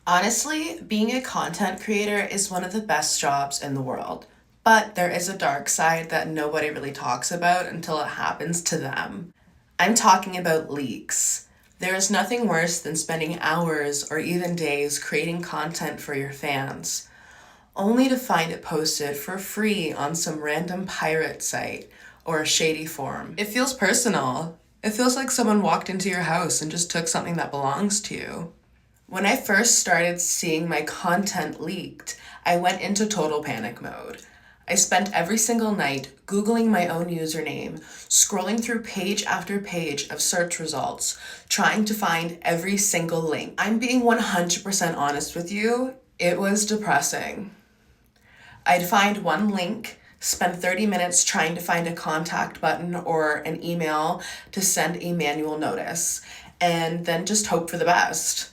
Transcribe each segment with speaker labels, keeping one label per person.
Speaker 1: Honestly, being a content creator is one of the best jobs in the world. But there is a dark side that nobody really talks about until it happens to them. I'm talking about leaks. There is nothing worse than spending hours or even days creating content for your fans, only to find it posted for free on some random pirate site or a shady forum. It feels personal. It feels like someone walked into your house and just took something that belongs to you. When I first started seeing my content leaked, I went into total panic mode. I spent every single night Googling my own username, scrolling through page after page of search results, trying to find every single link. I'm being 100% honest with you, it was depressing. I'd find one link, spend 30 minutes trying to find a contact button or an email to send a manual notice, and then just hope for the best.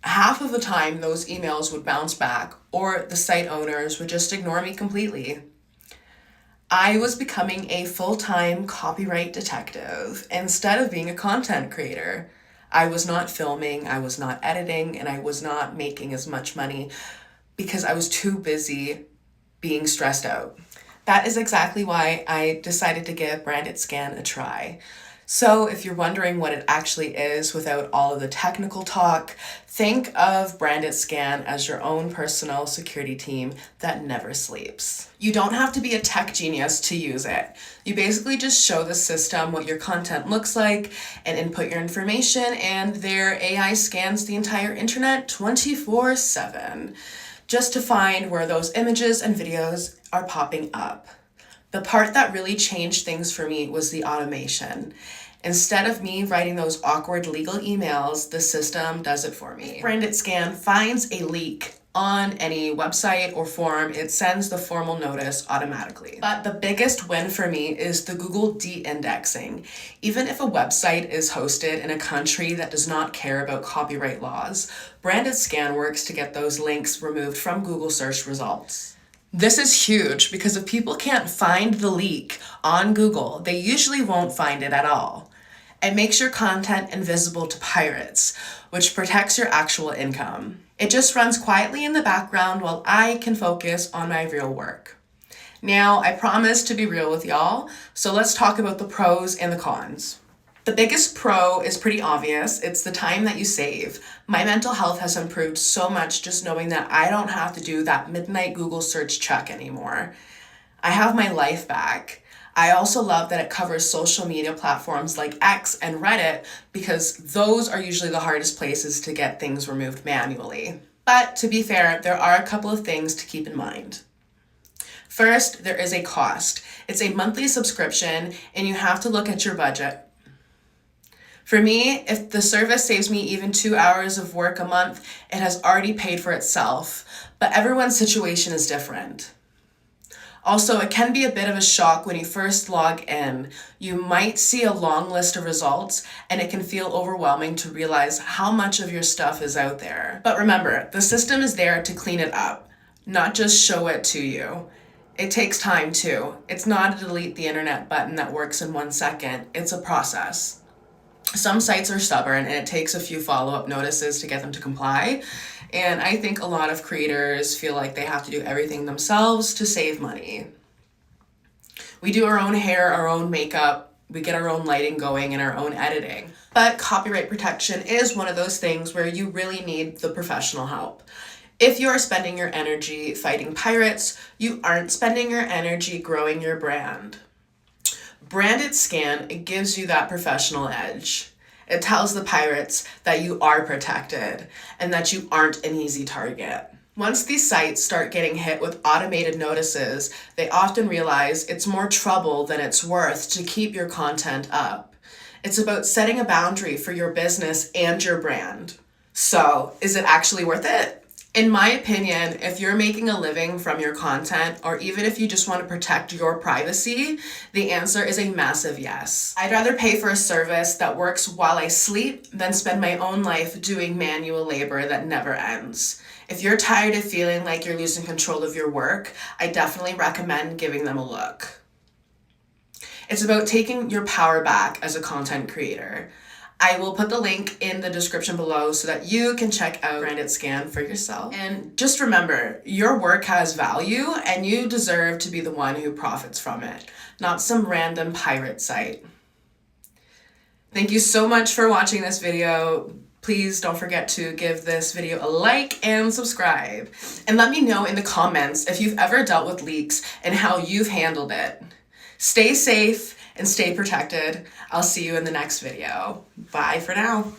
Speaker 1: Half of the time, those emails would bounce back, or the site owners would just ignore me completely. I was becoming a full-time copyright detective instead of being a content creator. I was not filming, I was not editing, and I was not making as much money because I was too busy being stressed out. That is exactly why I decided to give BranditScan a try. So if you're wondering what it actually is without all of the technical talk, think of BranditScan as your own personal security team that never sleeps. You don't have to be a tech genius to use it. You basically just show the system what your content looks like and input your information, and their AI scans the entire internet 24/7 just to find where those images and videos are popping up. The part that really changed things for me was the automation. Instead of me writing those awkward legal emails, the system does it for me. BranditScan finds a leak on any website or forum, it sends the formal notice automatically. But the biggest win for me is the Google de-indexing. Even if a website is hosted in a country that does not care about copyright laws, BranditScan works to get those links removed from Google search results. This is huge because if people can't find the leak on Google, they usually won't find it at all. It makes your content invisible to pirates, which protects your actual income. It just runs quietly in the background while I can focus on my real work. Now, I promise to be real with y'all, so let's talk about the pros and the cons. The biggest pro is pretty obvious. It's the time that you save. My mental health has improved so much just knowing that I don't have to do that midnight Google search check anymore. I have my life back. I also love that it covers social media platforms like X and Reddit because those are usually the hardest places to get things removed manually. But to be fair, there are a couple of things to keep in mind. First, there is a cost. It's a monthly subscription and you have to look at your budget. For me, if the service saves me even 2 hours of work a month, it has already paid for itself, but everyone's situation is different. Also, it can be a bit of a shock when you first log in. You might see a long list of results, and it can feel overwhelming to realize how much of your stuff is out there. But remember, the system is there to clean it up, not just show it to you. It takes time too. It's not a delete the internet button that works in 1 second. It's a process. Some sites are stubborn and it takes a few follow-up notices to get them to comply. And I think a lot of creators feel like they have to do everything themselves to save money. We do our own hair, our own makeup, we get our own lighting going and our own editing. But copyright protection is one of those things where you really need the professional help. If you are spending your energy fighting pirates, you aren't spending your energy growing your brand. BranditScan, it gives you that professional edge. It tells the pirates that you are protected and that you aren't an easy target. Once these sites start getting hit with automated notices, they often realize it's more trouble than it's worth to keep your content up. It's about setting a boundary for your business and your brand. So, is it actually worth it? In my opinion, if you're making a living from your content, or even if you just want to protect your privacy, the answer is a massive yes. I'd rather pay for a service that works while I sleep than spend my own life doing manual labor that never ends. If you're tired of feeling like you're losing control of your work, I definitely recommend giving them a look. It's about taking your power back as a content creator. I will put the link in the description below so that you can check out BranditScan for yourself. And just remember, your work has value and you deserve to be the one who profits from it, not some random pirate site. Thank you so much for watching this video. Please don't forget to give this video a like and subscribe. And let me know in the comments if you've ever dealt with leaks and how you've handled it. Stay safe and stay protected. I'll see you in the next video. Bye for now.